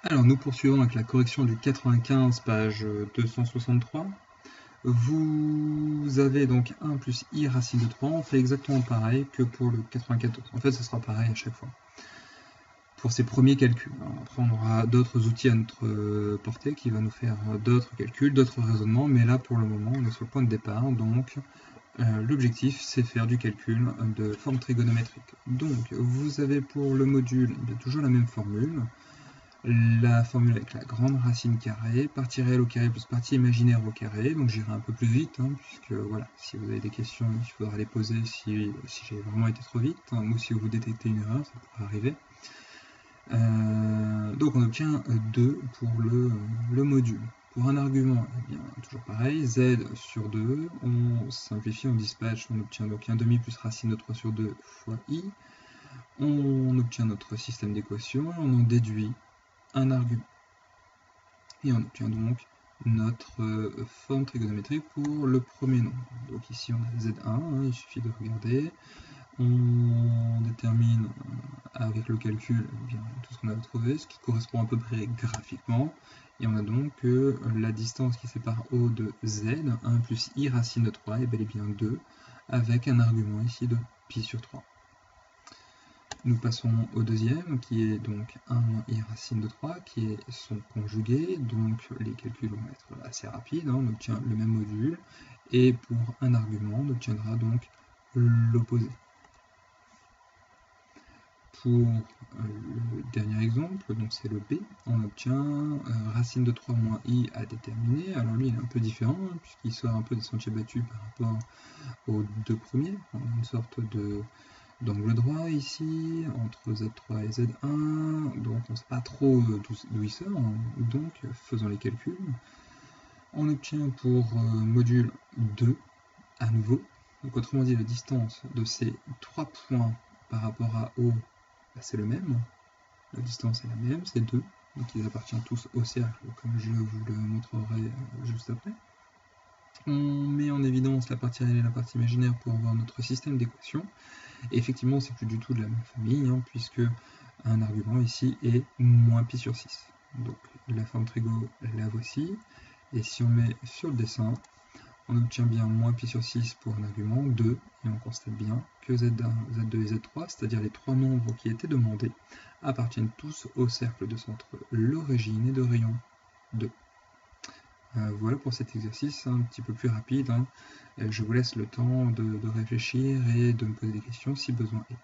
Alors, nous poursuivons avec la correction du 95, page 263. Vous avez donc 1 plus i racine de 3. On fait exactement pareil que pour le 94. En fait, ce sera pareil à chaque fois. Pour ces premiers calculs. Alors, après, on aura d'autres outils à notre portée qui vont nous faire d'autres calculs, d'autres raisonnements. Mais là, pour le moment, on est sur le point de départ. Donc, l'objectif, c'est faire du calcul de forme trigonométrique. Donc, vous avez pour le module toujours la même formule. La formule avec la grande racine carrée, partie réelle au carré plus partie imaginaire au carré, donc j'irai un peu plus vite, puisque voilà, si vous avez des questions, il faudra les poser si j'ai vraiment été trop vite, ou si vous détectez une erreur, ça pourrait arriver. Donc on obtient 2 pour le module. Pour un argument, eh bien, toujours pareil, z sur 2, on simplifie, on dispatche, on obtient donc 1 demi plus racine de 3 sur 2 fois i, on obtient notre système d'équations, on en déduit un argument. Et on obtient donc notre forme trigonométrique pour le premier nombre. Donc ici on a Z1, il suffit de regarder. On détermine avec le calcul bien, tout ce qu'on a trouvé, ce qui correspond à peu près graphiquement. Et on a donc la distance qui sépare O de Z, 1 plus i racine de 3 est bel et bien 2, avec un argument ici de pi sur 3. Nous passons au deuxième, qui est donc 1 moins i racine de 3, qui est son conjugué, donc les calculs vont être assez rapides, on obtient le même module, et pour un argument, on obtiendra donc l'opposé. Pour le dernier exemple, donc c'est le B, on obtient racine de 3 moins i à déterminer. Alors lui il est un peu différent, puisqu'il sort un peu des sentiers battus par rapport aux deux premiers, on a une sorte d'angle droit ici, entre Z3 et Z1, donc on ne sait pas trop d'où il sort, donc faisons les calculs. On obtient pour module 2, à nouveau, donc autrement dit la distance de ces trois points par rapport à O, c'est le même, la distance est la même, c'est 2, donc ils appartiennent tous au cercle, comme je vous le montrerai juste après. On met en évidence la partie réelle et la partie imaginaire pour avoir notre système d'équations. Et effectivement, c'est plus du tout de la même famille, puisque un argument ici est moins pi sur 6. Donc la forme trigo, la voici. Et si on met sur le dessin, on obtient bien moins pi sur 6 pour un argument, 2, et on constate bien que Z1, Z2 et Z3, c'est-à-dire les trois nombres qui étaient demandés, appartiennent tous au cercle de centre l'origine et de rayon 2. Voilà pour cet exercice un petit peu plus rapide. Je vous laisse le temps de réfléchir et de me poser des questions si besoin est.